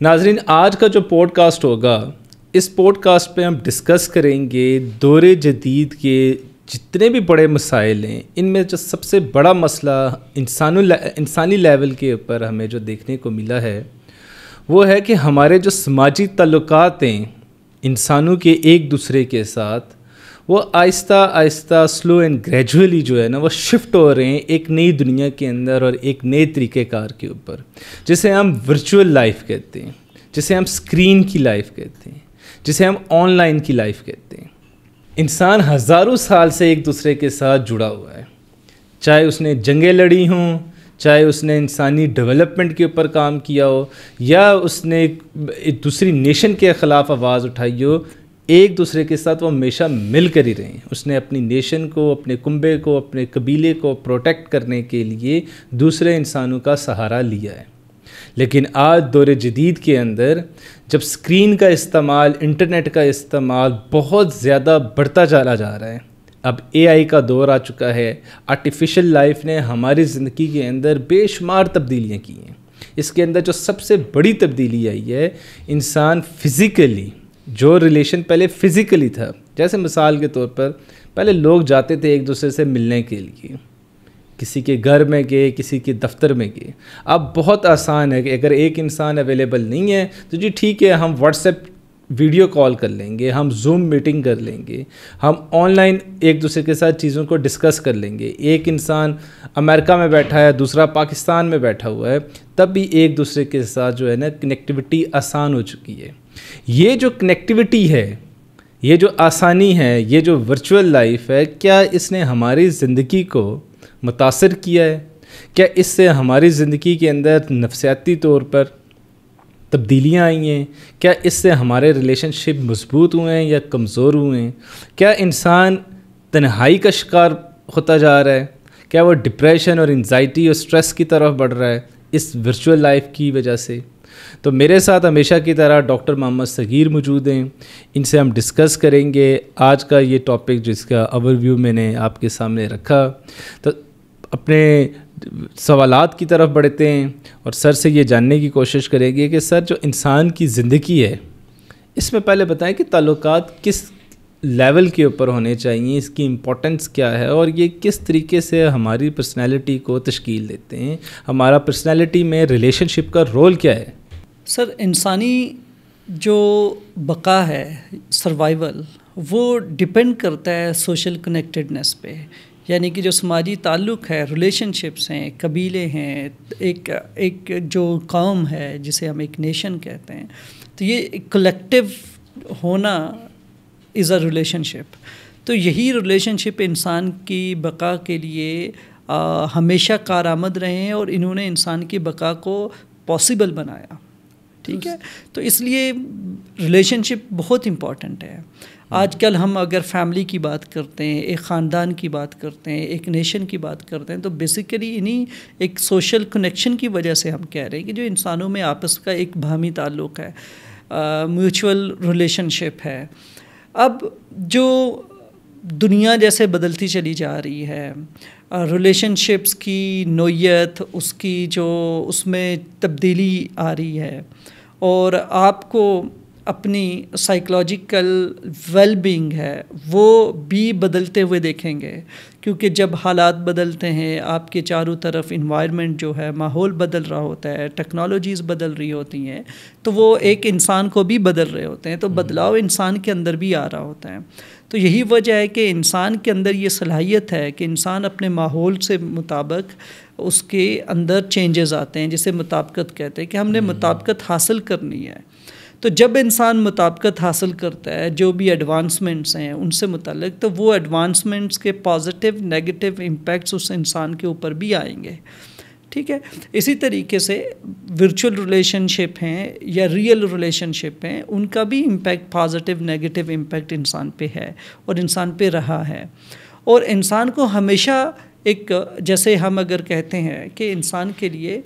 नाजरीन, आज का जो पॉडकास्ट होगा, इस पॉडकास्ट पे हम डिस्कस करेंगे दौरे जदीद के जितने भी बड़े मसाइल हैं, इनमें जो सबसे बड़ा मसला इंसानी लेवल के ऊपर हमें जो देखने को मिला है वो है कि हमारे जो समाजी ताल्लुकात हैं इंसानों के एक दूसरे के साथ, वो Aahista Aahista slow and gradually जो है ना वो शिफ्ट हो रहे हैं एक नई दुनिया के अंदर और एक नए तरीक़ेकार के ऊपर, जिसे हम वर्चुअल लाइफ कहते हैं, जिसे हम स्क्रीन की लाइफ कहते हैं, जिसे हम ऑनलाइन की लाइफ कहते हैं। इंसान हज़ारों साल से एक दूसरे के साथ जुड़ा हुआ है, चाहे उसने जंगें लड़ी हों, चाहे उसने इंसानी डेवलपमेंट के ऊपर काम किया हो, या उसने एक दूसरी नेशन के ख़िलाफ़ आवाज़ उठाई हो, एक दूसरे के साथ वो हमेशा मिल कर ही रहे हैं। उसने अपनी नेशन को, अपने कुंबे को, अपने कबीले को प्रोटेक्ट करने के लिए दूसरे इंसानों का सहारा लिया है। लेकिन आज दौरे जदीद के अंदर जब स्क्रीन का इस्तेमाल, इंटरनेट का इस्तेमाल बहुत ज़्यादा बढ़ता चला जा रहा है, अब AI का दौर आ चुका है। आर्टिफिशियल लाइफ ने हमारी ज़िंदगी के अंदर बेशुमार तब्दीलियाँ की हैं। इसके अंदर जो सबसे बड़ी तब्दीली आई है, इंसान फ़िज़िकली, जो रिलेशन पहले फ़िज़िकली था, जैसे मिसाल के तौर पर पहले लोग जाते थे एक दूसरे से मिलने के लिए, किसी के घर में गए, किसी के दफ्तर में गए। अब बहुत आसान है कि अगर एक इंसान अवेलेबल नहीं है तो जी ठीक है, हम व्हाट्सएप वीडियो कॉल कर लेंगे, हम जूम मीटिंग कर लेंगे, हम ऑनलाइन एक दूसरे के साथ चीज़ों को डिस्कस कर लेंगे। एक इंसान अमेरिका में बैठा है, दूसरा पाकिस्तान में बैठा हुआ है, तब भी एक दूसरे के साथ जो है ना कनेक्टिविटी आसान हो चुकी है। ये जो कनेक्टिविटी है, ये जो आसानी है, ये जो वर्चुअल लाइफ है, क्या इसने हमारी ज़िंदगी को मुतासिर किया है? क्या इससे हमारी ज़िंदगी के अंदर नफसियाती तौर पर तब्दीलियाँ आई हैं? क्या इससे हमारे रिलेशनशिप मजबूत हुए हैं या कमज़ोर हुए हैं? क्या इंसान तन्हाई का शिकार होता जा रहा है? क्या वो डिप्रेशन और एंजाइटी और स्ट्रेस की तरफ बढ़ रहा है इस वर्चुअल लाइफ की वजह से? तो मेरे साथ हमेशा की तरह डॉक्टर मोहम्मद सगीर मौजूद हैं। इनसे हम डिस्कस करेंगे आज का ये टॉपिक, जिसका ओवरव्यू मैंने आपके सामने रखा। तो अपने सवालात की तरफ बढ़ते हैं और सर से ये जानने की कोशिश करेंगे कि सर, जो इंसान की ज़िंदगी है, इसमें पहले बताएं कि ताल्लुकात किस लेवल के ऊपर होने चाहिए, इसकी इम्पोर्टेंस क्या है और ये किस तरीके से हमारी पर्सनैलिटी को तश्कील देते हैं, हमारा पर्सनैलिटी में रिलेशनशिप का रोल क्या है? सर, इंसानी जो बका है, सर्वाइवल, वो डिपेंड करता है सोशल कनेक्टेडनेस पे। यानी कि जो समाजी ताल्लुक़ है, रिलेशनशिप्स हैं, कबीले हैं, एक जो कौम है जिसे हम एक नेशन कहते हैं, तो ये कलेक्टिव होना इज़ अ रिलेशनशिप। तो यही रिलेशनशिप इंसान की बका के लिए हमेशा कारआमद रहे हैं और इन्होंने इंसान की बका को पॉसिबल बनाया। ठीक है, तो इसलिए रिलेशनशिप बहुत इम्पॉर्टेंट है। आजकल हम अगर फैमिली की बात करते हैं, एक ख़ानदान की बात करते हैं, एक नेशन की बात करते हैं, तो बेसिकली इन्हीं एक सोशल कनेक्शन की वजह से हम कह रहे हैं कि जो इंसानों में आपस का एक बाहमी ताल्लुक़ है, म्यूचुअल रिलेशनशिप है। अब जो दुनिया जैसे बदलती चली जा रही है, रिलेशनशिप्स की नोयत, उसकी जो उसमें तब्दीली आ रही है, और आपको अपनी साइकोलॉजिकल वेलबींग है वो भी बदलते हुए देखेंगे, क्योंकि जब हालात बदलते हैं, आपके चारों तरफ इन्वायरमेंट जो है, माहौल बदल रहा होता है, टेक्नोलॉजीज़ बदल रही होती हैं, तो वो एक इंसान को भी बदल रहे होते हैं, तो बदलाव इंसान के अंदर भी आ रहा होता है। तो यही वजह है कि इंसान के अंदर ये सलाहियत है कि इंसान अपने माहौल से मुताबिक उसके अंदर चेंजेस आते हैं, जिसे मुताबिकत कहते हैं कि हमने मुताबिकत हासिल करनी है। तो जब इंसान मुताबिकत हासिल करता है, जो भी एडवांसमेंट्स हैं उनसे मुताल्लिक, तो वो एडवांसमेंट्स के पॉजिटिव नेगेटिव इम्पैक्ट्स उस इंसान के ऊपर भी आएंगे। ठीक है, इसी तरीके से वर्चुअल रिलेशनशिप हैं या रियल रिलेशनशिप हैं, उनका भी इम्पैक्ट, पॉजिटिव नेगेटिव इम्पैक्ट इंसान पे है और इंसान पे रहा है। और इंसान को हमेशा एक, जैसे हम अगर कहते हैं कि इंसान के लिए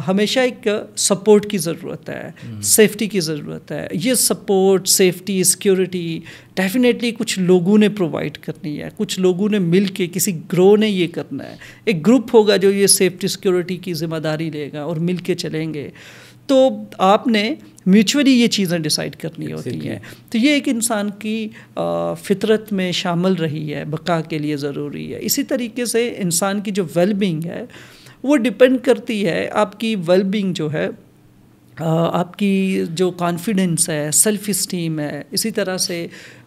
हमेशा एक सपोर्ट की ज़रूरत है, सेफ्टी की ज़रूरत है। ये सपोर्ट, सेफ्टी, सिक्योरिटी डेफिनेटली कुछ लोगों ने प्रोवाइड करनी है, कुछ लोगों ने मिल के, किसी ग्रो ने ये करना है। एक ग्रुप होगा जो ये सेफ्टी सिक्योरिटी की ज़िम्मेदारी लेगा और मिल के चलेंगे। तो आपने म्यूचुअली ये चीज़ें डिसाइड करनी होती हैं। तो ये एक इंसान की फितरत में शामिल रही है, बका के लिए ज़रूरी है। इसी तरीके से इंसान की जो वेलबींग है वो डिपेंड करती है, आपकी वेलबींग जो है आपकी जो कॉन्फिडेंस है, सेल्फ इस्टीम है, इसी तरह से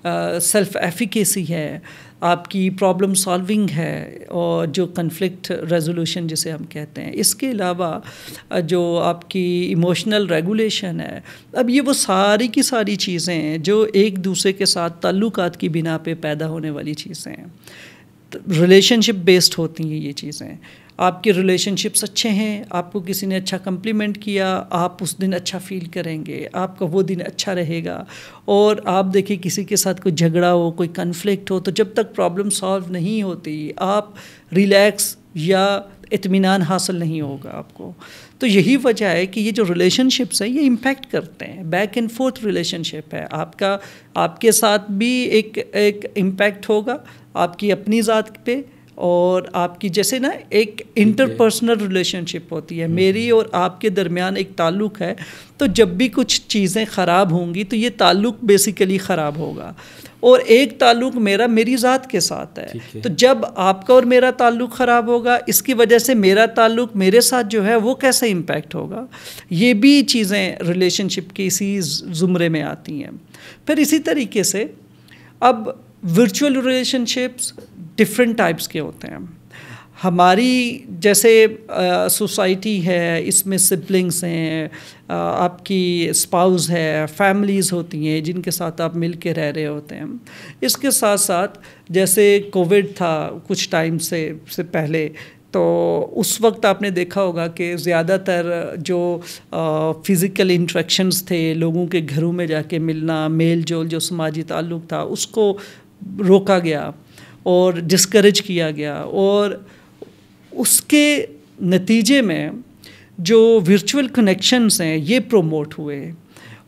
सेल्फ एफिकेसी है, आपकी प्रॉब्लम सॉल्विंग है, और जो कन्फ्लिक्ट रेजोल्यूशन जिसे हम कहते हैं। इसके अलावा जो आपकी इमोशनल रेगुलेशन है। अब ये वो सारी की सारी चीज़ें हैं जो एक दूसरे के साथ ताल्लुकात की बिना पे पैदा होने वाली चीज़ें हैं। रिलेशनशिप बेस्ड होती हैं ये चीज़ें। आपके रिलेशनशिप्स अच्छे हैं, आपको किसी ने अच्छा कम्प्लीमेंट किया, आप उस दिन अच्छा फील करेंगे, आपका वो दिन अच्छा रहेगा। और आप देखिए किसी के साथ कोई झगड़ा हो, कोई कन्फ्लिक्ट हो, तो जब तक प्रॉब्लम सॉल्व नहीं होती आप रिलैक्स या इत्मीनान हासिल नहीं होगा आपको। तो यही वजह है कि ये जो रिलेशनशिप्स हैं ये इम्पैक्ट करते हैं। बैक एंड फोर्थ रिलेशनशिप है आपका, आपके साथ भी एक इम्पैक्ट होगा आपकी अपनी ज़ात पे, और आपकी जैसे ना एक इंटरपर्सनल रिलेशनशिप होती है, मेरी और आपके दरमियान एक ताल्लुक़ है। तो जब भी कुछ चीज़ें ख़राब होंगी तो ये ताल्लुक़ बेसिकली ख़राब होगा। और एक ताल्लुक़ मेरा मेरी ज़ात के साथ है, तो जब आपका और मेरा ताल्लुक़ ख़राब होगा, इसकी वजह से मेरा ताल्लुक़ मेरे साथ जो है वो कैसे इम्पैक्ट होगा। ये भी चीज़ें रिलेशनशिप के इसी ज़ुमरे में आती हैं। फिर इसी तरीके से अब वर्चुअल रिलेशनशिप्स डिफरेंट टाइप्स के होते हैं। हमारी जैसे सोसाइटी है, इसमें सिबलिंग्स हैं, आपकी स्पाउस है, फैमिलीज़ होती हैं जिनके साथ आप मिल के रह रहे होते हैं। इसके साथ साथ जैसे कोविड था कुछ टाइम से पहले, तो उस वक्त आपने देखा होगा कि ज़्यादातर जो फ़िज़िकल इंट्रैक्शंस थे, लोगों के घरों में जाके मिलना, मेल जोल जो समाजी ताल्लुक़ था उसको रोका गया और डिस्करेज किया गया। और उसके नतीजे में जो वर्चुअल कनेक्शंस हैं ये प्रोमोट हुए,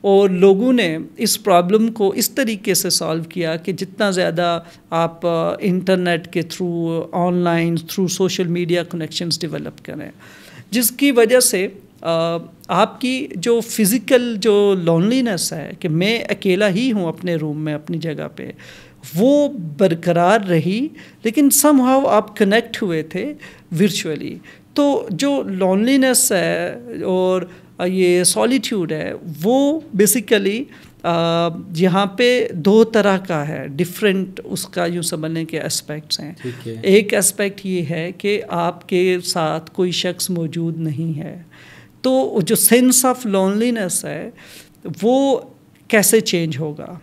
और लोगों ने इस प्रॉब्लम को इस तरीके से सॉल्व किया कि जितना ज़्यादा आप इंटरनेट के through, online through social media connections develop करें, जिसकी वजह से आपकी जो फ़िज़िकल जो लोनलीनेस है कि मैं अकेला ही हूँ अपने रूम में अपनी जगह पे, वो बरकरार रही, लेकिन समहाउ आप कनेक्ट हुए थे वर्चुअली। तो जो लोनलीनेस है और ये सॉलिट्यूड है वो बेसिकली यहाँ पे दो तरह का है, डिफरेंट उसका यूँ समझने के एस्पेक्ट्स हैं। एक एस्पेक्ट ये है कि आपके साथ कोई शख्स मौजूद नहीं है, तो जो सेंस ऑफ लोनलीनेस है वो कैसे चेंज होगा।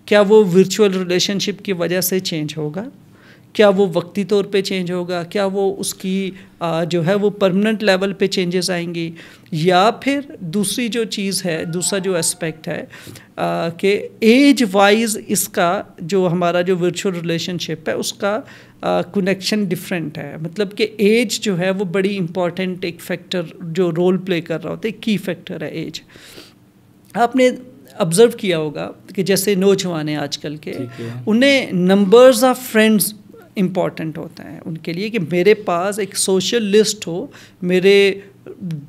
क्या वो वर्चुअल रिलेशनशिप की वजह से चेंज होगा, क्या वो वक्ती तौर पे चेंज होगा, क्या वो उसकी जो है वो परमानेंट लेवल पे चेंजेस आएंगी, या फिर दूसरी जो चीज़ है, दूसरा जो एस्पेक्ट है कि एज वाइज इसका जो हमारा जो वर्चुअल रिलेशनशिप है उसका कनेक्शन डिफरेंट है। मतलब कि एज जो है वो बड़ी इम्पॉर्टेंट एक फैक्टर जो रोल प्ले कर रहा होता है, की फैक्टर है एज। आपने ऑब्ज़र्व किया होगा कि जैसे नौजवान हैं आजकल के, उन्हें नंबर्स ऑफ फ्रेंड्स इम्पॉर्टेंट होते हैं उनके लिए, कि मेरे पास एक सोशल लिस्ट हो, मेरे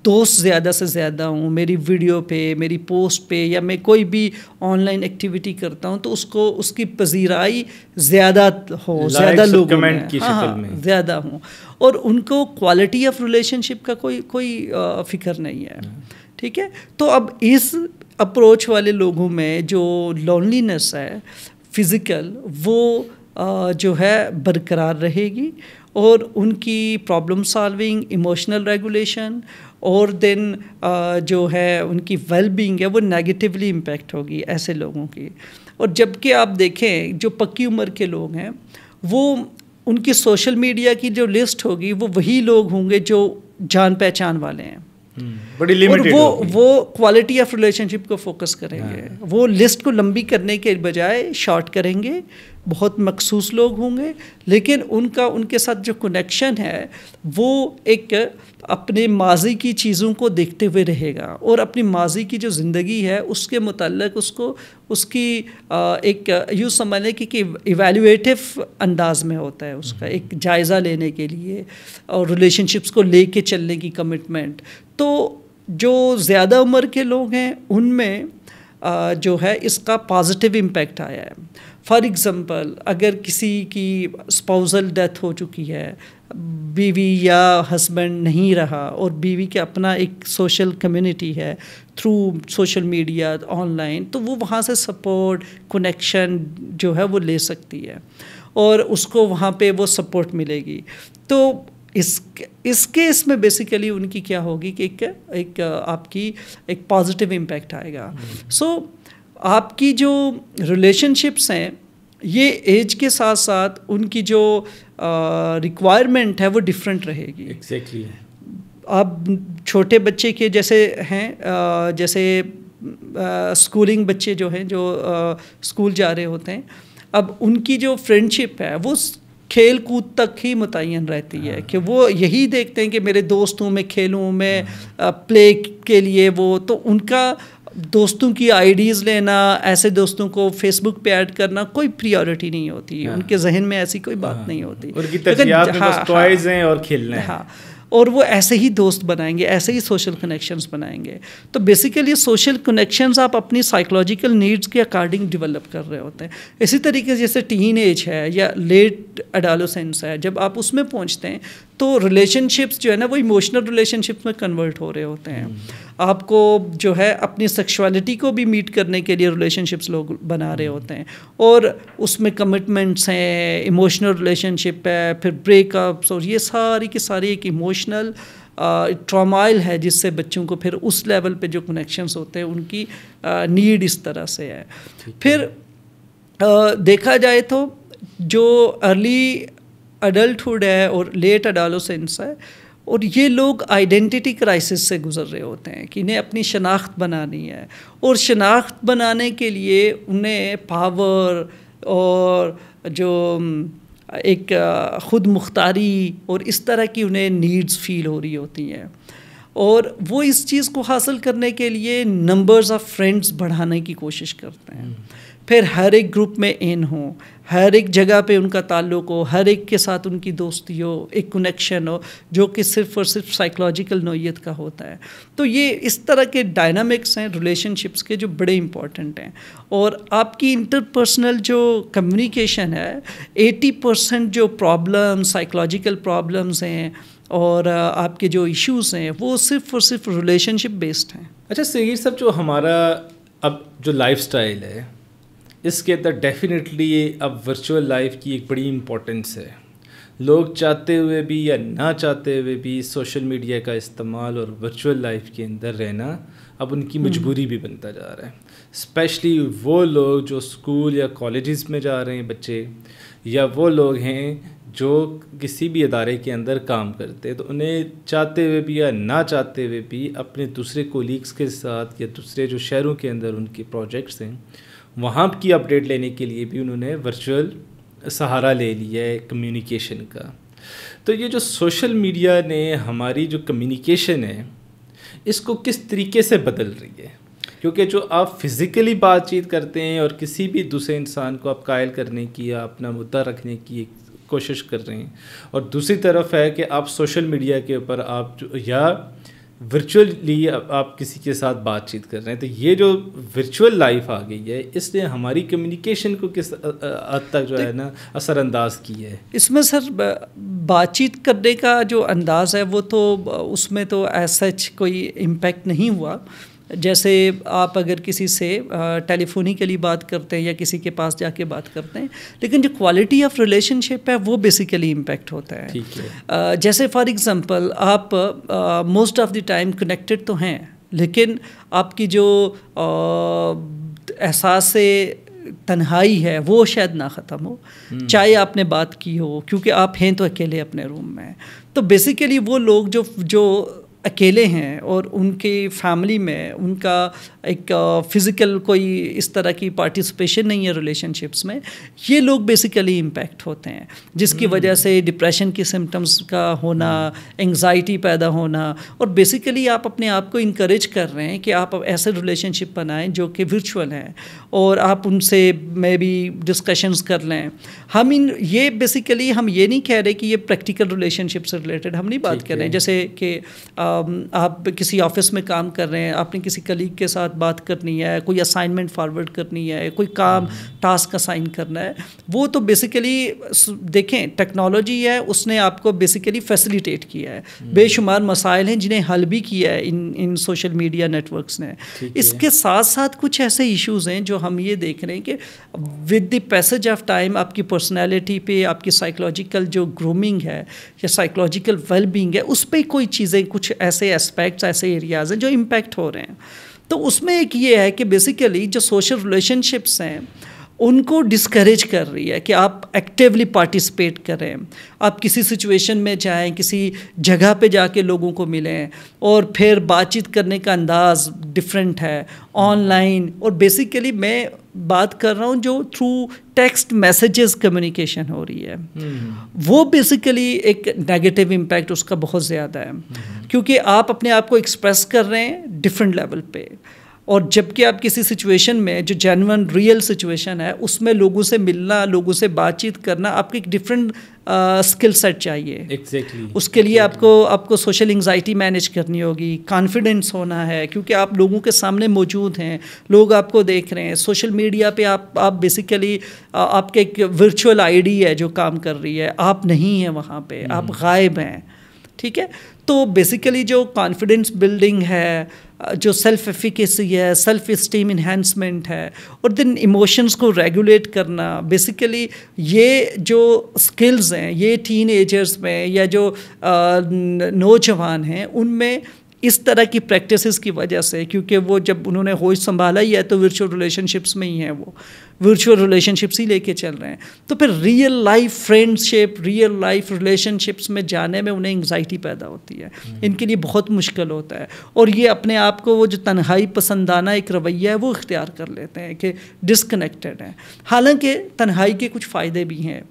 दोस्त ज़्यादा से ज़्यादा हूँ, मेरी वीडियो पे, मेरी पोस्ट पे, या मैं कोई भी ऑनलाइन एक्टिविटी करता हूँ तो उसको उसकी पजीराई ज़्यादा हो, ज़्यादा लोग ज़्यादा हों, और उनको क्वालिटी ऑफ रिलेशनशिप का कोई फ़िक्र नहीं है। ठीक है, तो अब इस अप्रोच वाले लोगों में जो लोनलीनेस है फ़िज़िकल, वो जो है बरकरार रहेगी, और उनकी प्रॉब्लम सॉल्विंग, इमोशनल रेगुलेशन, और देन जो है उनकी वेलबींग है वो नेगेटिवली इम्पैक्ट होगी ऐसे लोगों की। और जबकि आप देखें जो पक्की उम्र के लोग हैं, वो उनकी सोशल मीडिया की जो लिस्ट होगी वो वही लोग होंगे जो जान पहचान वाले हैं, बड़ी लिमिटेड, और वो क्वालिटी ऑफ रिलेशनशिप को फोकस करेंगे। वो लिस्ट को लंबी करने के बजाय शॉर्ट करेंगे, बहुत मखसूस लोग होंगे, लेकिन उनके साथ जो कनेक्शन है वो एक अपने माजी की चीज़ों को देखते हुए रहेगा, और अपनी माजी की जो ज़िंदगी है उसके मुताल्लिक़ उसकी एक यूँ समझ लें कि इवैल्यूएटिव अंदाज में होता है उसका एक जायज़ा लेने के लिए, और रिलेशनशिप्स को लेके चलने की कमिटमेंट। तो जो ज़्यादा उम्र के लोग हैं उनमें जो है इसका पॉजिटिव इम्पैक्ट आया है। फॉर एग्ज़ाम्पल, अगर किसी की स्पाउसल डेथ हो चुकी है, बीवी या हस्बैंड नहीं रहा और बीवी के अपना एक सोशल कम्युनिटी है थ्रू सोशल मीडिया ऑनलाइन, तो वो वहाँ से सपोर्ट कनेक्शन जो है वो ले सकती है और उसको वहाँ पे वो सपोर्ट मिलेगी। तो इस केस में बेसिकली उनकी क्या होगी कि एक आपकी एक पॉजिटिव इम्पैक्ट आएगा। सो आपकी जो रिलेशनशिप्स हैं ये एज के साथ साथ उनकी जो रिक्वायरमेंट है वो डिफरेंट रहेगी। एग्जैक्टली आप छोटे बच्चे के जैसे हैं, जैसे स्कूलिंग बच्चे जो हैं जो स्कूल जा रहे होते हैं, अब उनकी जो फ्रेंडशिप है वो खेल कूद तक ही मुतय्यन रहती है कि वो यही देखते हैं कि मेरे दोस्त हूँ, मैं खेलूँ, मैं प्ले के लिए वो, तो उनका दोस्तों की आईडीज़ लेना, ऐसे दोस्तों को फेसबुक पे ऐड करना कोई प्रायोरिटी नहीं होती। उनके जहन में ऐसी कोई बात नहीं होती। उनकी तरजीहात में बस टॉयज हैं और खेलना है। हाँ, और वो ऐसे ही दोस्त बनाएंगे, ऐसे ही सोशल कनेक्शंस बनाएंगे। तो बेसिकली सोशल कनेक्शंस आप अपनी साइकोलॉजिकल नीड्स के अकॉर्डिंग डेवलप कर रहे होते हैं। इसी तरीके से जैसे टीन एज है या लेट एडोलेसेंस है, जब आप उसमें पहुंचते हैं तो रिलेशनशिप्स जो है ना वो इमोशनल रिलेशनशिप्स में कन्वर्ट हो रहे होते हैं। आपको जो है अपनी सेक्सुअलिटी को भी मीट करने के लिए रिलेशनशिप्स लोग बना रहे होते हैं और उसमें कमिटमेंट्स हैं, इमोशनल रिलेशनशिप है, फिर ब्रेकअप्स, और ये सारी की सारी एक इमोशनल ट्रॉमाइल है जिससे बच्चों को फिर उस लेवल पे जो कनेक्शंस होते हैं उनकी नीड इस तरह से है। फिर देखा जाए तो जो अर्ली अडल्टहुड है और लेट एडोलेसेंस है, और ये लोग आइडेंटिटी क्राइसिस से गुज़र रहे होते हैं कि इन्हें अपनी शनाख्त बनानी है, और शनाख्त बनाने के लिए उन्हें पावर और जो एक ख़ुद मुख्तारी और इस तरह की उन्हें नीड्स फील हो रही होती हैं, और वो इस चीज़ को हासिल करने के लिए नंबर्स ऑफ़ फ्रेंड्स बढ़ाने की कोशिश करते हैं। फिर हर एक ग्रुप में इन हो, हर एक जगह पे उनका ताल्लुक़ हो, हर एक के साथ उनकी दोस्ती हो, एक कनेक्शन हो जो कि सिर्फ़ और सिर्फ साइकोलॉजिकल नौइयत का होता है। तो ये इस तरह के डायनामिक्स हैं रिलेशनशिप्स के जो बड़े इंपॉर्टेंट हैं। और आपकी इंटरपर्सनल जो कम्युनिकेशन है, 80% जो प्रॉब्लम साइकोलॉजिकल प्रॉब्लम्स हैं और आपके जो इश्यूज़ हैं वो सिर्फ़ और सिर्फ रिलेशनशिप बेस्ड हैं। अच्छा सहीर साहब, जो हमारा अब जो लाइफस्टाइल है इसके अंदर डेफिनेटली अब वर्चुअल लाइफ की एक बड़ी इम्पोर्टेंस है। लोग चाहते हुए भी या ना चाहते हुए भी सोशल मीडिया का इस्तेमाल और वर्चुअल लाइफ के अंदर रहना अब उनकी मजबूरी भी बनता जा रहा है। स्पेशली वो लोग जो स्कूल या कॉलेजेस में जा रहे हैं बच्चे, या वो लोग हैं जो किसी भी अदारे के अंदर काम करते हैं, तो उन्हें चाहते हुए भी या ना चाहते हुए भी अपने दूसरे कोलीग्स के साथ या दूसरे जो शहरों के अंदर उनके प्रोजेक्ट्स हैं वहाँ की अपडेट लेने के लिए भी उन्होंने वर्चुअल सहारा ले लिया है कम्युनिकेशन का। तो ये जो सोशल मीडिया ने हमारी जो कम्युनिकेशन है इसको किस तरीके से बदल रही है? क्योंकि जो आप फिज़िकली बातचीत करते हैं और किसी भी दूसरे इंसान को आप कायल करने की या अपना मुद्दा रखने की कोशिश कर रहे हैं, और दूसरी तरफ है कि आप सोशल मीडिया के ऊपर आप जो या वर्चुअली आप किसी के साथ बातचीत कर रहे हैं, तो ये जो वर्चुअल लाइफ आ गई है इसने हमारी कम्युनिकेशन को किस हद तक जो है ना असरअंदाज की है? इसमें सर बातचीत करने का जो अंदाज़ है वो तो उसमें तो ऐसा कोई इम्पैक्ट नहीं हुआ। जैसे आप अगर किसी से टेलीफोनिकली बात करते हैं या किसी के पास जाके बात करते हैं, लेकिन जो क्वालिटी ऑफ रिलेशनशिप है वो बेसिकली इम्पैक्ट होता है। ठीक है। जैसे फॉर एग्जांपल आप most of the time connected तो हैं, लेकिन आपकी जो एहसास से तन्हाई है वो शायद ना ख़त्म हो, चाहे आपने बात की हो, क्योंकि आप हैं तो अकेले अपने रूम में। तो बेसिकली वो लोग जो अकेले हैं और उनके फैमिली में उनका एक फ़िज़िकल कोई इस तरह की पार्टिसिपेशन नहीं है रिलेशनशिप्स में, ये लोग बेसिकली इम्पैक्ट होते हैं, जिसकी वजह से डिप्रेशन की सिम्टम्स का होना, एंग्जाइटी पैदा होना। और बेसिकली आप अपने आप को इनकरेज कर रहे हैं कि आप ऐसे रिलेशनशिप बनाएं जो कि वर्चुअल हैं और आप उनसे मे बी डिस्कशंस कर लें। हम ये बेसिकली हम ये नहीं कह रहे कि ये प्रैक्टिकल रिलेशनशिप से रिलेटेड हम नहीं बात कर रहे हैं। जैसे कि आप किसी ऑफिस में काम कर रहे हैं, आपने किसी कलीग के साथ बात करनी है, कोई असाइनमेंट फॉरवर्ड करनी है, कोई काम टास्क असाइन करना है, वो तो बेसिकली देखें टेक्नोलॉजी है, उसने आपको बेसिकली फैसिलिटेट किया है। बेशुमार मसाइल हैं जिन्हें हल भी किया है इन सोशल मीडिया नेटवर्क्स ने। इसके साथ साथ कुछ ऐसे इश्यूज़ हैं जो हम ये देख रहे हैं कि with the passage of time आपकी पर्सनैलिटी पे, आपकी साइकोलॉजिकल जो ग्रूमिंग है या साइकोलॉजिकल वेलबींग है, उस पर कोई चीज़ें, कुछ ऐसे एस्पेक्ट्स, ऐसे एरियाज़ हैं जो इम्पैक्ट हो रहे हैं। तो उसमें एक ये है कि बेसिकली जो सोशल रिलेशनशिप्स हैं उनको डिस्करेज कर रही है कि आप एक्टिवली पार्टिसिपेट करें, आप किसी सिचुएशन में जाएं, किसी जगह पे जाके लोगों को मिलें, और फिर बातचीत करने का अंदाज़ डिफरेंट है ऑनलाइन। और बेसिकली मैं बात कर रहा हूँ जो थ्रू टेक्स्ट मैसेजेस कम्युनिकेशन हो रही है, वो बेसिकली एक नेगेटिव इम्पैक्ट उसका बहुत ज़्यादा है, क्योंकि आप अपने आप को एक्सप्रेस कर रहे हैं डिफरेंट लेवल पे, और जबकि आप किसी सिचुएशन में जो जेन्युइन रियल सिचुएशन है उसमें लोगों से मिलना, लोगों से बातचीत करना, आपको एक डिफरेंट स्किल सेट चाहिए। एग्जैक्टली उसके लिए आपको सोशल एंग्जाइटी मैनेज करनी होगी, कॉन्फिडेंस होना है, क्योंकि आप लोगों के सामने मौजूद हैं, लोग आपको देख रहे हैं। सोशल मीडिया पे आप बेसिकली आपके एक वर्चुअल आईडी है जो काम कर रही है, आप नहीं हैं वहाँ पे, आप गायब हैं, ठीक है। तो बेसिकली जो कॉन्फिडेंस बिल्डिंग है, जो सेल्फ एफिकेसी है, सेल्फ इस्टीम इन्हेंसमेंट है, और देन इमोशंस को रेगुलेट करना, बेसिकली ये जो स्किल्स हैं ये टीन एजर्स में या जो नौजवान हैं उनमें इस तरह की प्रैक्टिसेस की वजह से, क्योंकि वो जब उन्होंने होश संभाला ही है तो वर्चुअल रिलेशनशिप्स में ही हैं, वो वर्चुअल रिलेशनशिप्स ही लेके चल रहे हैं, तो फिर real life friendship, real life relationships में जाने में उन्हें एंग्जाइटी पैदा होती है, इनके लिए बहुत मुश्किल होता है, और ये अपने आप को वो जो तन्हाई पसंदाना एक रवैया है वो इख्तियार कर लेते हैं कि डिसकनेक्टेड हैं। हालांकि तन्हाई के कुछ फ़ायदे भी हैं।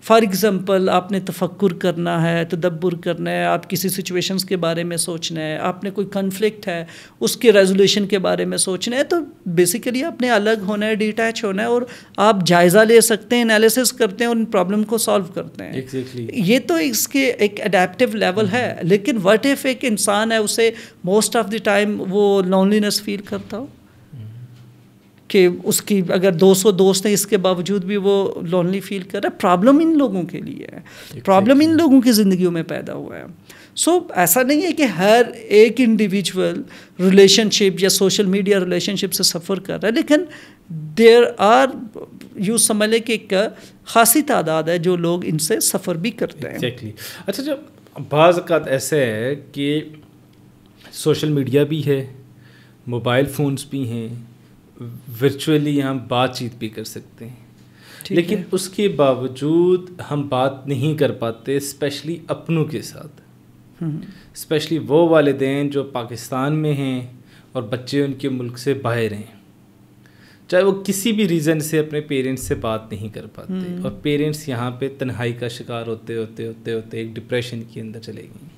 फॉर एग्ज़ाम्पल, आपने तफक्कुर करना है, तदब्बुर करना है, आप किसी सिचुएशंस के बारे में सोचना है, आपने कोई कन्फ्लिक्ट है उसके रेजोल्यूशन के बारे में सोचना है, तो बेसिकली आपने अलग होना है, डिटैच होना है, और आप जायज़ा ले सकते हैं, एनालिसिस करते हैं और इन प्रॉब्लम को सॉल्व करते हैं। Exactly. ये तो इसके एक अडेप्टिव लेवल है, लेकिन व्हाट इफ़ एक इंसान है उसे मोस्ट ऑफ द टाइम वो लोनलीनेस फील करता हो कि उसकी अगर 200 दोस्त हैं इसके बावजूद भी वो लोनली फील कर रहा है। प्रॉब्लम इन लोगों के लिए है, प्रॉब्लम इन लोगों की ज़िंदगियों में पैदा हुआ है। सो ऐसा नहीं है कि हर एक इंडिविजुअल रिलेशनशिप या सोशल मीडिया रिलेशनशिप से सफ़र कर रहा है, लेकिन देयर आर, यूँ समझ लें कि एक खासी तादाद है जो लोग इनसे सफ़र भी करते हैं। एग्जैक्टली। अच्छा, जब बाज़ औक़ात ऐसे है कि सोशल मीडिया भी है, मोबाइल फ़ोन्स भी हैं, वर्चुअली हम बातचीत भी कर सकते हैं, लेकिन उसके बावजूद हम बात नहीं कर पाते, स्पेशली अपनों के साथ, स्पेशली वो वालिदैन जो पाकिस्तान में हैं और बच्चे उनके मुल्क से बाहर हैं, चाहे वो किसी भी रीज़न से अपने पेरेंट्स से बात नहीं कर पाते, और पेरेंट्स यहाँ पे तन्हाई का शिकार होते होते होते होते एक डिप्रेशन के अंदर चले गए।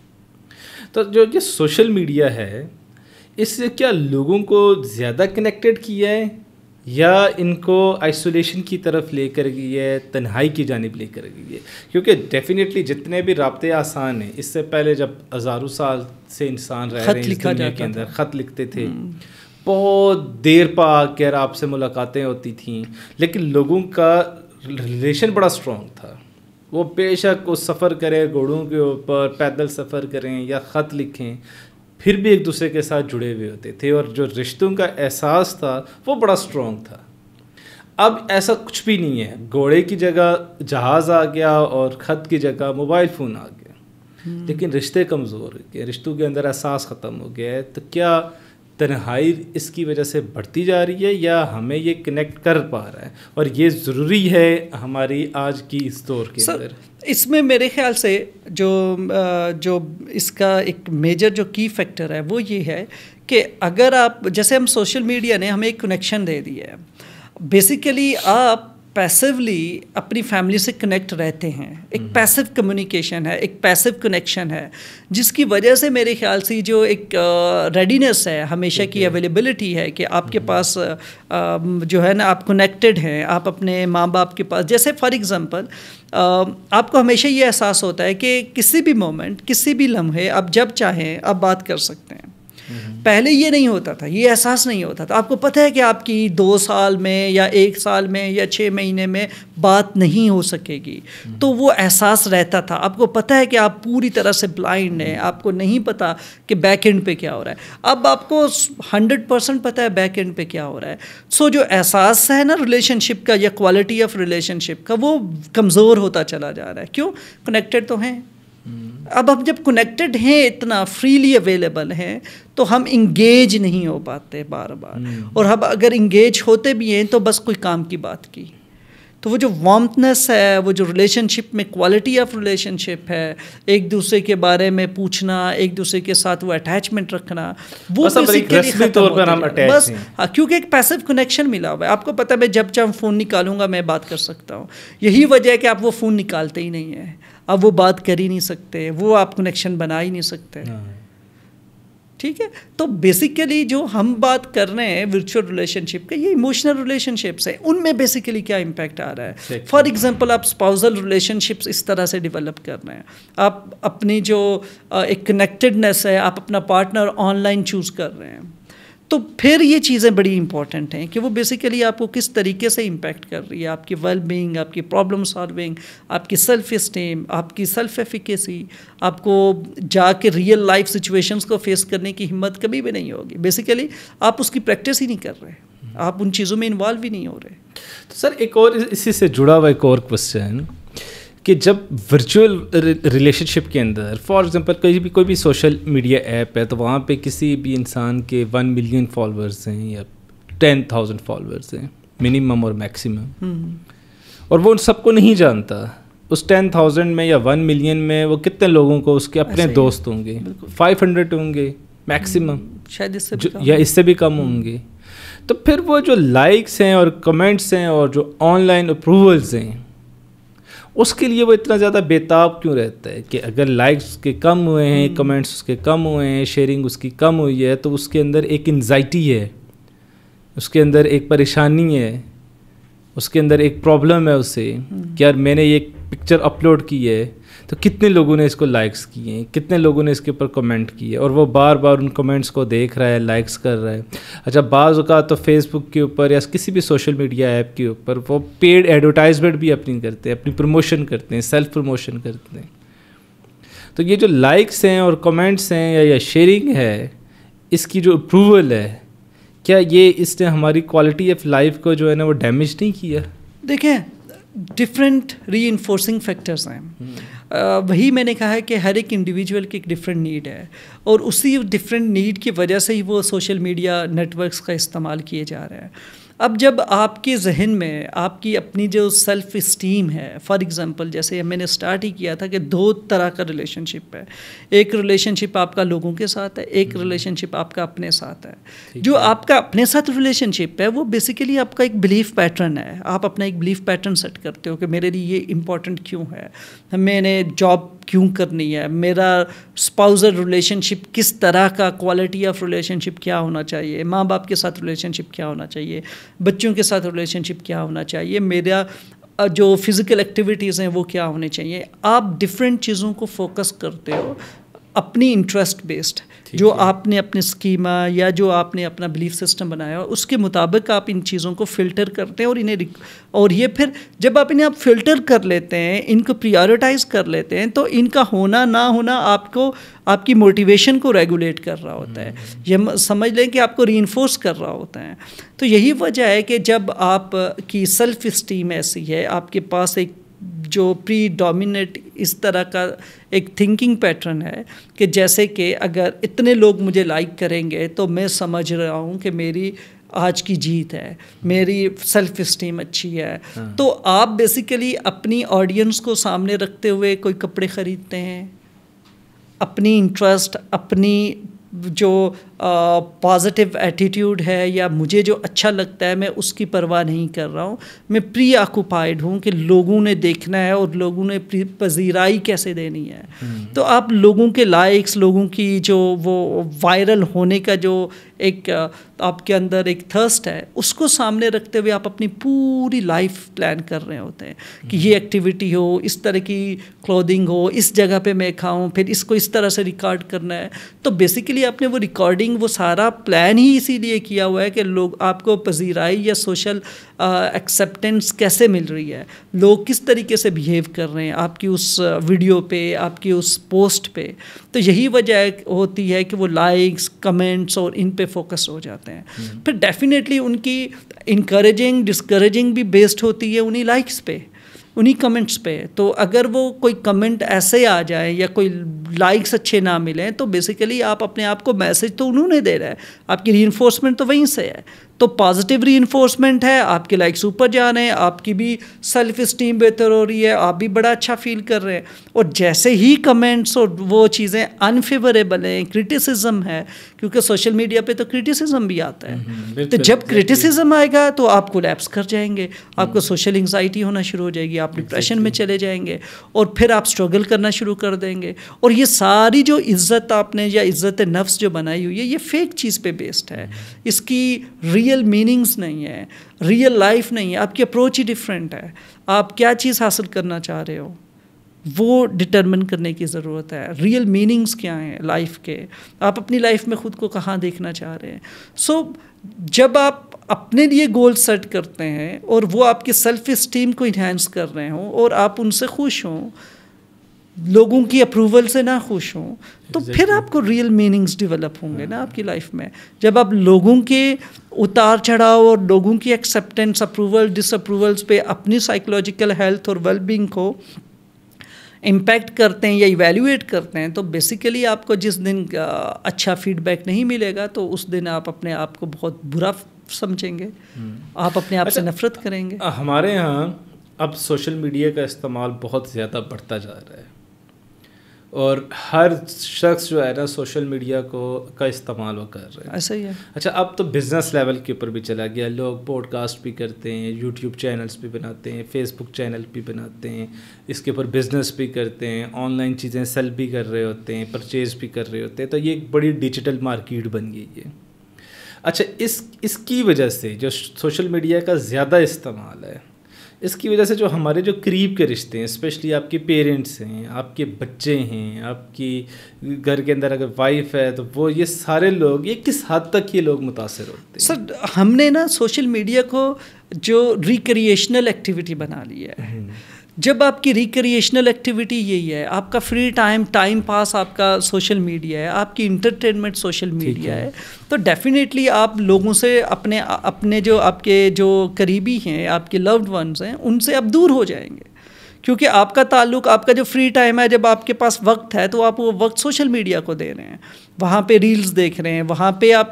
तो जो ये सोशल मीडिया है, इससे क्या लोगों को ज़्यादा कनेक्टेड किया है या इनको आइसोलेशन की तरफ लेकर गई है, तन्हाई की जानिब लेकर गई है? क्योंकि डेफिनेटली जितने भी राब्ते आसान हैं, इससे पहले जब हज़ारों साल से इंसान रह रहे हैं इस दुनिया के अंदर, ख़त लिखते थे, बहुत देर पर कर आपसे मुलाकातें होती थीं, लेकिन लोगों का रिलेशन बड़ा स्ट्रॉन्ग था। वो बेशक वो सफ़र करें, घोड़ों के ऊपर पैदल सफ़र करें या ख़त लिखें, फिर भी एक दूसरे के साथ जुड़े हुए होते थे, और जो रिश्तों का एहसास था वो बड़ा स्ट्रॉन्ग था। अब ऐसा कुछ भी नहीं है, घोड़े की जगह जहाज़ आ गया और ख़त की जगह मोबाइल फ़ोन आ गया, लेकिन रिश्ते कमज़ोर हो गए, रिश्तों के अंदर एहसास ख़त्म हो गया है। तो क्या तन्हाई इसकी वजह से बढ़ती जा रही है या हमें ये कनेक्ट कर पा रहा है, और ये ज़रूरी है हमारी आज की इस दौर के अंदर? इसमें मेरे ख्याल से जो इसका एक मेजर जो की फैक्टर है वो ये है कि अगर आप, जैसे हम सोशल मीडिया ने हमें एक कनेक्शन दे दिया है, बेसिकली आप पैसिवली अपनी फैमिली से कनेक्ट रहते हैं, एक पैसिव कम्युनिकेशन है, एक पैसिव कनेक्शन है, जिसकी वजह से मेरे ख्याल से जो एक रेडीनेस है, हमेशा की अवेलेबिलिटी है कि आपके पास जो है ना, आप कनेक्टेड हैं, आप अपने माँ बाप के पास, जैसे फॉर एग्जांपल आपको हमेशा ये एहसास होता है कि किसी भी मोमेंट, किसी भी लम्हे आप जब चाहें आप बात कर सकते हैं। पहले ये नहीं होता था, ये एहसास नहीं होता था। आपको पता है कि आपकी 2 साल में या 1 साल में या 6 महीने में बात नहीं हो सकेगी, तो वो एहसास रहता था। आपको पता है कि आप पूरी तरह से ब्लाइंड हैं, आपको नहीं पता कि बैक एंड पे क्या हो रहा है। अब आपको 100% पता है बैक एंड पे क्या हो रहा है। सो जो एहसास है ना रिलेशनशिप का या क्वालिटी ऑफ रिलेशनशिप का, वो कमज़ोर होता चला जा रहा है। क्यों? कनेक्टेड तो हैं। अब हम जब कनेक्टेड हैं, इतना फ्रीली अवेलेबल हैं, तो हम इंगेज नहीं हो पाते बार बार। और हम अगर इंगेज होते भी हैं तो बस कोई काम की बात की। तो वो जो वार्मनेस है, वो जो रिलेशनशिप में क्वालिटी ऑफ रिलेशनशिप है, एक दूसरे के बारे में पूछना, एक दूसरे के साथ वो अटैचमेंट रखना, वो बेसिकली तौर पर हम अटैच बस हाँ, क्योंकि एक पैसिव कनेक्शन मिला हुआ है। आपको पता है मैं जब चाहे फ़ोन निकालूंगा मैं बात कर सकता हूँ। यही वजह है कि आप वो फ़ोन निकालते ही नहीं है, अब वो बात कर ही नहीं सकते, वो आप कनेक्शन बना ही नहीं सकते। ठीक है, तो बेसिकली जो हम बात कर रहे हैं वर्चुअल रिलेशनशिप का, ये इमोशनल रिलेशनशिप्स है, उनमें बेसिकली क्या इम्पैक्ट आ रहा है। फॉर एग्जांपल आप स्पाउसल रिलेशनशिप्स इस तरह से डेवलप कर रहे हैं, आप अपनी जो एक कनेक्टेडनेस है, आप अपना पार्टनर ऑनलाइन चूज़ कर रहे हैं, तो फिर ये चीज़ें बड़ी इंपॉर्टेंट हैं कि वो बेसिकली आपको किस तरीके से इम्पैक्ट कर रही है, आपकी वेल बीइंग, आपकी प्रॉब्लम सॉल्विंग, आपकी सेल्फ इस्टीम, आपकी सेल्फ एफिकेसी। आपको जाके रियल लाइफ सिचुएशंस को फेस करने की हिम्मत कभी भी नहीं होगी। बेसिकली आप उसकी प्रैक्टिस ही नहीं कर रहे, आप उन चीज़ों में इन्वॉल्व ही नहीं हो रहे। तो सर एक और इसी से जुड़ा हुआ एक और क्वेश्चन कि जब वर्चुअल रिलेशनशिप के अंदर फॉर एग्जांपल कोई भी सोशल मीडिया ऐप है, तो वहाँ पे किसी भी इंसान के 1 मिलियन फॉलोअर्स हैं या 10,000 फॉलोअर्स हैं मिनिमम और मैक्सिमम, और वो उन सबको नहीं जानता। उस 10,000 में या 1 मिलियन में वो कितने लोगों को उसके अपने दोस्त होंगे? 500 होंगे मैक्सिमम, शायद इससे भी कम होंगे। तो फिर वो जो लाइक्स हैं और कमेंट्स हैं और जो ऑनलाइन अप्रूवल्स हैं, उसके लिए वो इतना ज़्यादा बेताब क्यों रहता है कि अगर लाइक्स उसके कम हुए हैं, कमेंट्स उसके कम हुए हैं, शेयरिंग उसकी कम हुई है, तो उसके अंदर एक एंजाइटी है, उसके अंदर एक परेशानी है, उसके अंदर एक प्रॉब्लम है उसे कि यार मैंने ये पिक्चर अपलोड की है तो कितने लोगों ने इसको लाइक्स किए हैं, कितने लोगों ने इसके ऊपर कमेंट किए, और वो बार बार उन कमेंट्स को देख रहा है, लाइक्स कर रहा है। अच्छा, बाज़ औक़ात तो फेसबुक के ऊपर या किसी भी सोशल मीडिया ऐप के ऊपर वो पेड एडवर्टाइजमेंट भी अपनी करते हैं, अपनी प्रमोशन करते हैं, सेल्फ प्रमोशन करते हैं। तो ये जो लाइक्स हैं और कमेंट्स हैं या शेयरिंग है, इसकी जो अप्रूवल है, क्या ये इसने हमारी क्वालिटी ऑफ लाइफ को जो है ना वो डैमेज नहीं किया? देखें, डिफरेंट रीइंफोर्सिंग फैक्टर्स हैं। वही मैंने कहा है कि हर एक इंडिविजुअल की एक डिफरेंट नीड है, और उसी डिफरेंट नीड की वजह से ही वो सोशल मीडिया नेटवर्क्स का इस्तेमाल किए जा रहे हैं। अब जब आपके जहन में आपकी अपनी जो सेल्फ इस्टीम है, फॉर एग्जांपल जैसे मैंने स्टार्ट ही किया था कि 2 तरह का रिलेशनशिप है। एक रिलेशनशिप आपका लोगों के साथ है, एक रिलेशनशिप आपका अपने साथ है। जो आपका अपने साथ रिलेशनशिप है वो बेसिकली आपका एक बिलीफ पैटर्न है। आप अपना एक बिलीफ पैटर्न सेट करते हो कि मेरे लिए ये इम्पॉर्टेंट क्यों है, मैंने जॉब क्यों करनी है, मेरा स्पाउसल रिलेशनशिप किस तरह का, क्वालिटी ऑफ रिलेशनशिप क्या होना चाहिए, माँ बाप के साथ रिलेशनशिप क्या होना चाहिए, बच्चों के साथ रिलेशनशिप क्या होना चाहिए, मेरा जो फिज़िकल एक्टिविटीज़ हैं वो क्या होने चाहिए। आप डिफरेंट चीज़ों को फोकस करते हो अपनी इंटरेस्ट बेस्ड, जो आपने अपने स्कीमा या जो आपने अपना बिलीफ सिस्टम बनाया हो उसके मुताबिक आप इन चीज़ों को फ़िल्टर करते हैं, और ये फिर जब आप इन्हें फ़िल्टर कर लेते हैं, इनको प्रायोरिटाइज़ कर लेते हैं, तो इनका होना ना होना आपको आपकी मोटिवेशन को रेगुलेट कर रहा होता है, ये समझ लें कि आपको रीइंफोर्स कर रहा होता है। तो यही वजह है कि जब आप की सेल्फ इस्टीम ऐसी है, आपके पास एक जो प्री डोमिनेट इस तरह का एक थिंकिंग पैटर्न है कि जैसे कि अगर इतने लोग मुझे लाइक करेंगे तो मैं समझ रहा हूँ कि मेरी आज की जीत है, मेरी सेल्फ इस्टीम अच्छी है। तो आप बेसिकली अपनी ऑडियंस को सामने रखते हुए कोई कपड़े ख़रीदते हैं, अपनी इंटरेस्ट, अपनी जो पॉजिटिव एटीट्यूड है या मुझे जो अच्छा लगता है मैं उसकी परवाह नहीं कर रहा हूँ, मैं प्री ऑक्यूपाइड हूँ कि लोगों ने देखना है और लोगों ने पजीराई कैसे देनी है। तो आप लोगों के लाइक्स, लोगों की जो वो वायरल होने का जो एक आपके अंदर एक थर्स्ट है, उसको सामने रखते हुए आप अपनी पूरी लाइफ प्लान कर रहे होते हैं कि ये एक्टिविटी हो, इस तरह की क्लोथिंग हो, इस जगह पे मैं खाऊं, फिर इसको इस तरह से रिकॉर्ड करना है। तो बेसिकली आपने वो रिकॉर्डिंग, वो सारा प्लान ही इसीलिए किया हुआ है कि लोग आपको पजीराई या सोशल एक्सेप्टेंस कैसे मिल रही है, लोग किस तरीके से बिहेव कर रहे हैं आपकी उस वीडियो पे, आपकी उस पोस्ट पे। तो यही वजह होती है कि वो लाइक्स, कमेंट्स और इन पे फोकस हो जाते हैं। फिर डेफिनेटली उनकी इनकरेजिंग, डिस्करेजिंग भी बेस्ड होती है उन्हीं लाइक्स पे, उन्हीं कमेंट्स पे। तो अगर वो कोई कमेंट ऐसे आ जाए या कोई लाइक्स अच्छे ना मिलें, तो बेसिकली आप अपने आप को मैसेज तो उन्होंने दे रहा है, आपकी रीइंफोर्समेंट तो वहीं से है। तो पॉजिटिव रीइंफोर्समेंट है, आपके लाइक्स ऊपर जा रहे हैं, आपकी भी सेल्फ इस्टीम बेहतर हो रही है, आप भी बड़ा अच्छा फील कर रहे हैं। और जैसे ही कमेंट्स और वो चीज़ें अनफेवरेबल हैं, क्रिटिसिज्म है, क्योंकि सोशल मीडिया पे तो क्रिटिसिज्म भी आता है, तो जब क्रिटिसिज्म आएगा तो आप कोलैप्स कर जाएंगे, आपको सोशल एंग्जाइटी होना शुरू हो जाएगी, आप डिप्रेशन में चले जाएंगे और फिर आप स्ट्रगल करना शुरू कर देंगे। और ये सारी जो इज़्ज़त आपने या इज़्ज़त नफ्स जो बनाई हुई है, ये फेक चीज़ पे बेस्ड है, इसकी रियल मीनिंग्स नहीं है, रियल लाइफ नहीं है, आपकी अप्रोच ही डिफरेंट है। आप क्या चीज़ हासिल करना चाह रहे हो वो डिटरमिन करने की ज़रूरत है। रियल मीनिंग्स क्या हैं लाइफ के, आप अपनी लाइफ में ख़ुद को कहाँ देखना चाह रहे हैं। सो जब आप अपने लिए गोल सेट करते हैं और वो आपके सेल्फ इस्टीम को इन्हांस कर रहे हों और आप उनसे खुश हों, लोगों की अप्रूवल से ना खुश हों, तो फिर आपको रियल मीनिंग्स डेवलप होंगे ना आपकी लाइफ में। जब आप लोगों के उतार चढ़ाव और लोगों की एक्सेप्टेंस, अप्रूवल, डिसअप्रूवल्स पे अपनी साइकोलॉजिकल हेल्थ और वेलबींग को इम्पैक्ट करते हैं या इवैल्यूएट करते हैं, तो बेसिकली आपको जिस दिन अच्छा फीडबैक नहीं मिलेगा तो उस दिन आप अपने आप को बहुत बुरा समझेंगे, आप अपने आप से नफरत करेंगे। हमारे यहाँ अब सोशल मीडिया का इस्तेमाल बहुत ज़्यादा बढ़ता जा रहा है और हर शख्स जो है ना सोशल मीडिया का इस्तेमाल वो कर रहे हैं। ऐसा ही है। अच्छा, अब तो बिज़नेस लेवल के ऊपर भी चला गया, लोग पॉडकास्ट भी करते हैं, यूट्यूब चैनल्स भी बनाते हैं, फेसबुक चैनल भी बनाते हैं, इसके ऊपर बिज़नेस भी करते हैं, ऑनलाइन चीज़ें सेल भी कर रहे होते हैं, परचेज़ भी कर रहे होते हैं। तो ये एक बड़ी डिजिटल मार्केट बन गई है। अच्छा, इसकी वजह से जो सोशल मीडिया का ज़्यादा इस्तेमाल है, इसकी वजह से जो हमारे जो करीब के रिश्ते हैं, स्पेशली आपके पेरेंट्स हैं, आपके बच्चे हैं, आपकी घर के अंदर अगर वाइफ है, तो वो ये सारे लोग, ये किस हद तक ये लोग मुतासर होते हैं? सर, हमने ना सोशल मीडिया को जो रिक्रिएशनल एक्टिविटी बना ली है। जब आपकी रिक्रिएशनल एक्टिविटी यही है, आपका फ्री टाइम पास आपका सोशल मीडिया है, आपकी इंटरटेनमेंट सोशल मीडिया है, तो डेफिनेटली आप लोगों से अपने जो आपके जो करीबी हैं, आपके लव्ड वंस हैं, उनसे आप दूर हो जाएंगे। क्योंकि आपका ताल्लुक, आपका जो फ्री टाइम है, जब आपके पास वक्त है तो आप वो वक्त सोशल मीडिया को दे रहे हैं, वहाँ पे रील्स देख रहे हैं, वहाँ पे आप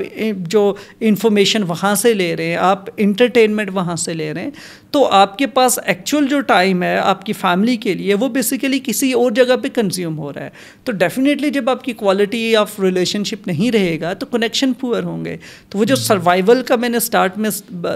जो इन्फॉर्मेशन वहाँ से ले रहे हैं, आप इंटरटेनमेंट वहाँ से ले रहे हैं। तो आपके पास एक्चुअल जो टाइम है आपकी फैमिली के लिए, वो बेसिकली किसी और जगह पे कंज्यूम हो रहा है। तो डेफिनेटली जब आपकी क्वालिटी ऑफ रिलेशनशिप नहीं रहेगा तो कनेक्शन पुअर होंगे। तो वो जो सर्वाइवल का मैंने स्टार्ट में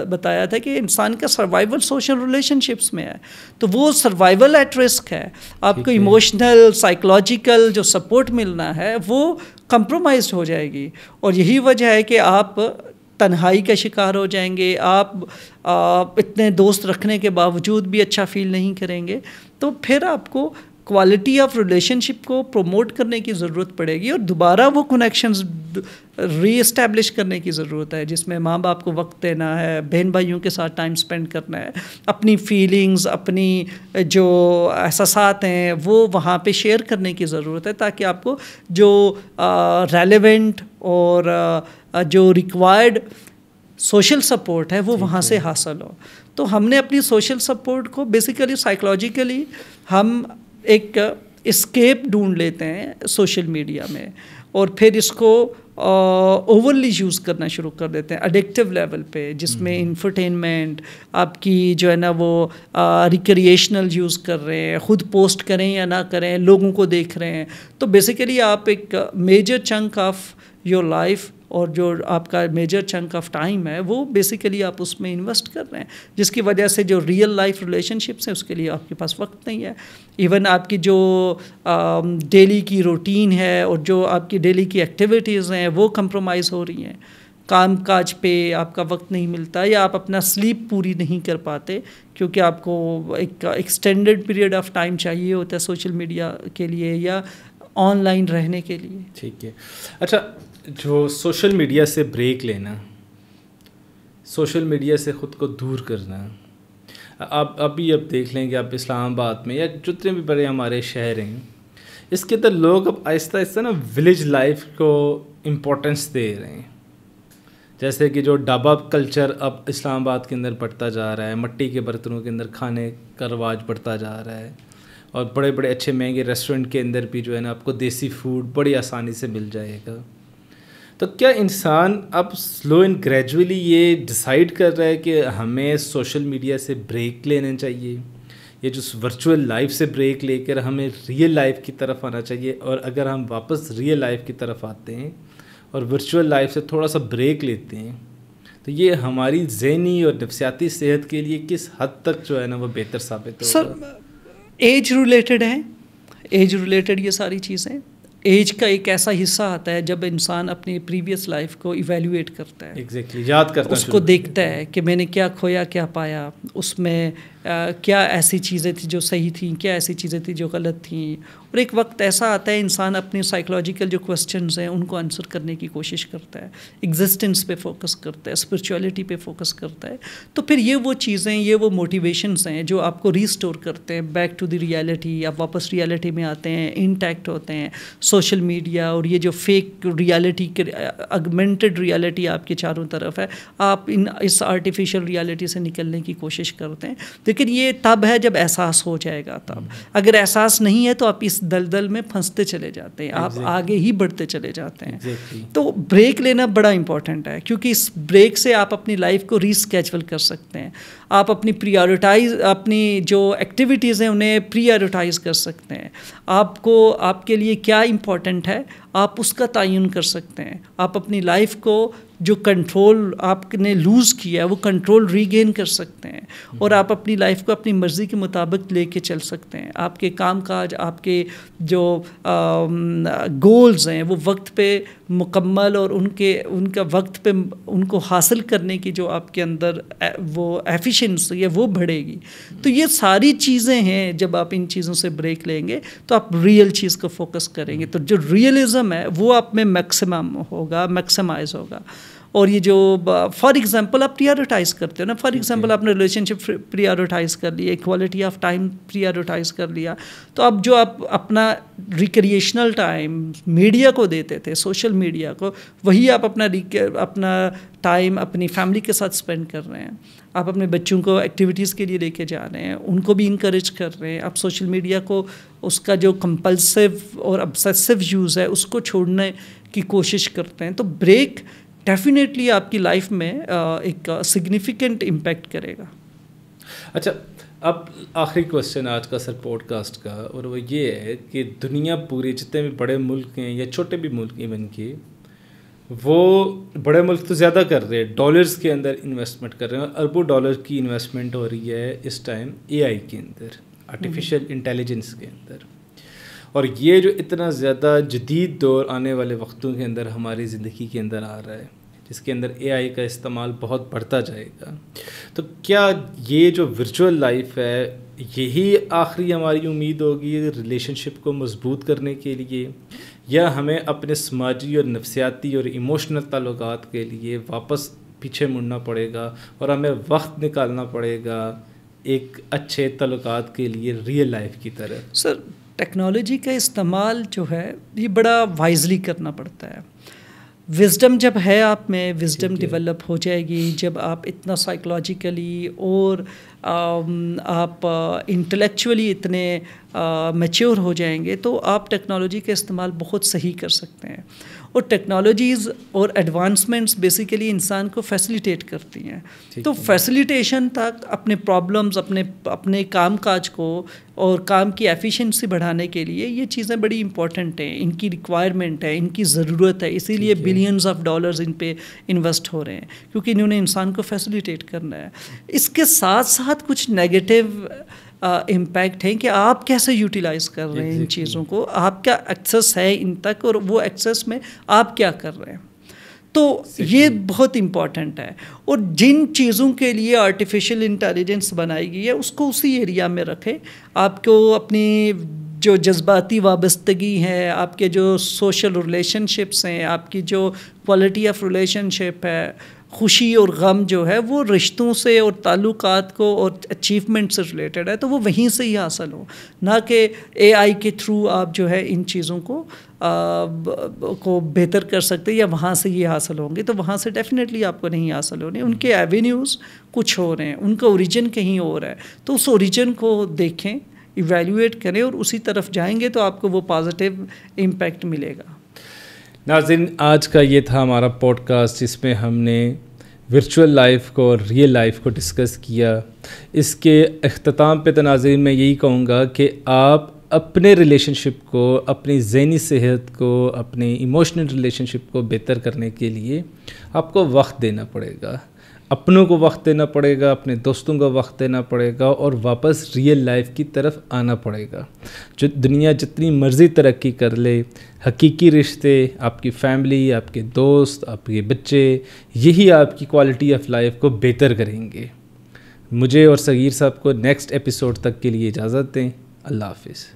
बताया था कि इंसान का सर्वाइवल सोशल रिलेशनशिप्स में है, तो वो सर्वाइवल एट रिस्क है। आपको इमोशनल, साइकोलॉजिकल जो सपोर्ट मिलना है वो कंप्रोमाइज़ हो जाएगी। और यही वजह है कि आप तन्हाई का शिकार हो जाएंगे, आप इतने दोस्त रखने के बावजूद भी अच्छा फील नहीं करेंगे। तो फिर आपको क्वालिटी ऑफ रिलेशनशिप को प्रमोट करने की ज़रूरत पड़ेगी और दोबारा वो कनेक्शंस री-एस्टैब्लिश करने की ज़रूरत है, जिसमें माँ बाप को वक्त देना है, बहन भाइयों के साथ टाइम स्पेंड करना है, अपनी फीलिंग्स, अपनी जो एहसासात हैं वो वहाँ पे शेयर करने की ज़रूरत है, ताकि आपको जो रेलेवेंट और जो रिक्वायर्ड सोशल सपोर्ट है वो वहाँ से हासिल हो। तो हमने अपनी सोशल सपोर्ट को बेसिकली साइकोलॉजिकली हम एक एस्केप ढूंढ लेते हैं सोशल मीडिया में, और फिर इसको ओवरली यूज़ करना शुरू कर देते हैं एडिक्टिव लेवल पे, जिसमें इंफरटेनमेंट आपकी जो है ना वो रिक्रिएशनल यूज़ कर रहे हैं, ख़ुद पोस्ट करें या ना करें लोगों को देख रहे हैं। तो बेसिकली आप एक major chunk of your life और जो आपका मेजर चंक ऑफ टाइम है वो बेसिकली आप उसमें इन्वेस्ट कर रहे हैं, जिसकी वजह से जो रियल लाइफ रिलेशनशिप्स हैं उसके लिए आपके पास वक्त नहीं है। इवन आपकी जो डेली की रूटीन है और जो आपकी डेली की एक्टिविटीज़ हैं वो कंप्रोमाइज़ हो रही हैं, काम काज पे आपका वक्त नहीं मिलता, या आप अपना स्लीप पूरी नहीं कर पाते क्योंकि आपको एक एक्सटेंडेड पीरियड ऑफ टाइम चाहिए होता है सोशल मीडिया के लिए या ऑनलाइन रहने के लिए। ठीक है। अच्छा, जो सोशल मीडिया से ब्रेक लेना, सोशल मीडिया से ख़ुद को दूर करना, आप अभी अब देख लेंगे आप इस्लामाबाद में या जितने भी बड़े हमारे शहर हैं, इसके अंदर लोग अब आहिस्ता आहिस्ता ना विलेज लाइफ को इम्पोर्टेंस दे रहे हैं। जैसे कि जो ढाबा कल्चर अब इस्लामाबाद के अंदर बढ़ता जा रहा है, मिट्टी के बर्तनों के अंदर खाने का रवाज बढ़ता जा रहा है, और बड़े बड़े अच्छे महंगे रेस्टोरेंट के अंदर भी जो है ना आपको देसी फूड बड़ी आसानी से मिल जाएगा। तो क्या इंसान अब स्लो एंड ग्रेजुअली ये डिसाइड कर रहा है कि हमें सोशल मीडिया से ब्रेक लेना चाहिए, ये जो वर्चुअल लाइफ से ब्रेक लेकर हमें रियल लाइफ की तरफ आना चाहिए, और अगर हम वापस रियल लाइफ की तरफ आते हैं और वर्चुअल लाइफ से थोड़ा सा ब्रेक लेते हैं तो ये हमारी ज़हनी और नफ्सियाती सेहत के लिए किस हद तक जो है ना वो बेहतर साबित होगा? सर, एज रिलेटेड है, एज रिलेटेड ये सारी चीज़ें। एज का एक ऐसा हिस्सा आता है जब इंसान अपनी प्रीवियस लाइफ को इवैल्यूएट करता है, एग्जैक्टली याद करता है, उसको देखता है कि मैंने क्या खोया क्या पाया, उसमें क्या ऐसी चीज़ें थी जो सही थी, क्या ऐसी चीज़ें थी जो गलत थी। और एक वक्त ऐसा आता है इंसान अपने साइकोलॉजिकल जो क्वेश्चंस हैं उनको आंसर करने की कोशिश करता है, एग्जिस्टेंस पे फोकस करता है, स्पिरिचुअलिटी पे फोकस करता है। तो फिर ये वो चीज़ें, ये वो मोटिवेशंस हैं जो आपको रीस्टोर करते हैं बैक टू द रियलिटी। आप वापस रियलिटी में आते हैं, इंटैक्ट होते हैं। सोशल मीडिया और ये जो फेक रियलिटी के ऑगमेंटेड रियलिटी आपके चारों तरफ है, आप इस आर्टिफिशियल रियलिटी से निकलने की कोशिश करते हैं। लेकिन ये तब है जब एहसास हो जाएगा। तब अगर एहसास नहीं है तो आप इस दलदल में फंसते चले जाते हैं, आप आगे ही बढ़ते चले जाते हैं। तो ब्रेक लेना बड़ा इंपॉर्टेंट है, क्योंकि इस ब्रेक से आप अपनी लाइफ को रीस्केजुअल कर सकते हैं। आप अपनी अपनी जो एक्टिविटीज़ हैं उन्हें प्रायोरिटाइज कर सकते हैं। आपको आपके लिए क्या इम्पोर्टेंट है आप उसका तयन कर सकते हैं। आप अपनी लाइफ को जो कंट्रोल आपने लूज़ किया है वो कंट्रोल रीगेन कर सकते हैं, और आप अपनी लाइफ को अपनी मर्ज़ी के मुताबिक लेके चल सकते हैं। आपके कामकाज, आपके जो गोल्स हैं वो वक्त पे मुकम्मल, और उनका वक्त पे उनको हासिल करने की जो आपके अंदर वो एफिशिएंसी है वो बढ़ेगी। तो ये सारी चीज़ें हैं, जब आप इन चीज़ों से ब्रेक लेंगे तो आप रियल चीज़ को फोकस करेंगे, तो जो रियलिज़म है वो आप में मैक्सिमाइज होगा। और ये जो फॉर एग्जांपल आप प्रायोरिटाइज करते हो ना, फॉर एग्जांपल आपने रिलेशनशिप प्रायोरिटाइज कर लिया, क्वालिटी ऑफ टाइम प्रायोरिटाइज कर लिया, तो अब जो आप अपना रिक्रिएशनल टाइम मीडिया को देते थे, सोशल मीडिया को, वही आप अपना टाइम अपनी फैमिली के साथ स्पेंड कर रहे हैं। आप अपने बच्चों को एक्टिविटीज़ के लिए लेके जा रहे हैं, उनको भी इनकरेज कर रहे हैं। आप सोशल मीडिया को उसका जो कंपल्सिव और ऑब्सेसिव यूज़ है उसको छोड़ने की कोशिश करते हैं। तो ब्रेक डेफिनेटली आपकी लाइफ में एक सिग्निफिकेंट इम्पैक्ट करेगा। अच्छा, अब आखिरी क्वेश्चन आज का सर पॉडकास्ट का, और वो ये है कि दुनिया पूरी जितने भी बड़े मुल्क हैं या छोटे भी मुल्क इवन के, वो बड़े मुल्क तो ज़्यादा कर रहे हैं, डॉलर्स के अंदर इन्वेस्टमेंट कर रहे हैं, अरबों डॉलर की इन्वेस्टमेंट हो रही है इस टाइम एआई के अंदर, आर्टिफिशियल इंटेलिजेंस के अंदर। और ये जो इतना ज़्यादा जदीद दौर आने वाले वक्तों के अंदर हमारी ज़िंदगी के अंदर आ रहा है, जिसके अंदर एआई का इस्तेमाल बहुत बढ़ता जाएगा, तो क्या ये जो वर्चुअल लाइफ है यही आखिरी हमारी उम्मीद होगी रिलेशनशिप को मजबूत करने के लिए, या हमें अपने समाजी और नफ्सियाती और इमोशनल ताल्लुकात के लिए वापस पीछे मुड़ना पड़ेगा और हमें वक्त निकालना पड़ेगा एक अच्छे ताल्लुकात के लिए रियल लाइफ की तरह? सर, टेक्नोलॉजी का इस्तेमाल जो है ये बड़ा वाइजली करना पड़ता है। विजडम जब है आप में, विजडम डेवलप हो जाएगी जब आप इतना साइकोलॉजिकली और आप इंटेलेक्चुअली इतने मैच्योर हो जाएंगे, तो आप टेक्नोलॉजी का इस्तेमाल बहुत सही कर सकते हैं। और टेक्नोलॉजीज़ और एडवांसमेंट्स बेसिकली इंसान को फैसिलिटेट करती हैं। तो फैसिलिटेशन तक अपने प्रॉब्लम्स, अपने काम काज को और काम की एफिशिएंसी बढ़ाने के लिए ये चीज़ें बड़ी इंपॉर्टेंट हैं, इनकी रिक्वायरमेंट है, इनकी ज़रूरत है, इसीलिए बिलियंस ऑफ डॉलर्स इन पे इन्वेस्ट हो रहे हैं, क्योंकि इन्होंने इंसान को फैसिलिटेट करना है। इसके साथ साथ कुछ नेगेटिव इम्पैक्ट है कि आप कैसे यूटिलाइज़ कर रहे हैं इन चीज़ों को, आपका एक्सेस है इन तक और वो एक्सेस में आप क्या कर रहे हैं। तो ये बहुत इम्पॉर्टेंट है। और जिन चीज़ों के लिए आर्टिफिशियल इंटेलिजेंस बनाई गई है उसको उसी एरिया में रखें। आपको अपनी जो जज्बाती वाबस्तगी है, आपके जो सोशल रिलेशनशिप्स हैं, आपकी जो क्वालिटी ऑफ रिलेशनशिप है, खुशी और गम जो है वो रिश्तों से और ताल्लुकात को और अचीवमेंट से रिलेटेड है, तो वो वहीं से ही हासिल हो, ना कि एआई के थ्रू आप जो है इन चीज़ों को बेहतर कर सकते या वहाँ से ये हासिल होंगे। तो वहाँ से डेफिनेटली आपको नहीं हासिल होने, उनके एवेन्यूज़ कुछ हो रहे हैं, उनका ओरिजिन कहीं और है। तो उस ओरिजिन को देखें, इवैल्यूएट करें और उसी तरफ जाएंगे तो आपको वो पॉजिटिव इम्पैक्ट मिलेगा। नाज़रीन, आज का ये था हमारा पॉडकास्ट जिसमें हमने वर्चुअल लाइफ को और रियल लाइफ को डिस्कस किया। इसके अख्ताम पे तो नाज़रीन मैं यही कहूँगा कि आप अपने रिलेशनशिप को, अपनी ज़हनी सेहत को, अपने इमोशनल रिलेशनशिप को बेहतर करने के लिए आपको वक्त देना पड़ेगा, अपनों को वक्त देना पड़ेगा, अपने दोस्तों को वक्त देना पड़ेगा और वापस रियल लाइफ की तरफ आना पड़ेगा। जो दुनिया जितनी मर्ज़ी तरक्की कर ले, हकीकी रिश्ते, आपकी फैमिली, आपके दोस्त, आपके बच्चे, यही आपकी क्वालिटी ऑफ लाइफ को बेहतर करेंगे। मुझे और सगीर साहब को नेक्स्ट एपिसोड तक के लिए इजाज़त दें। अल्लाह हाफ़िज़।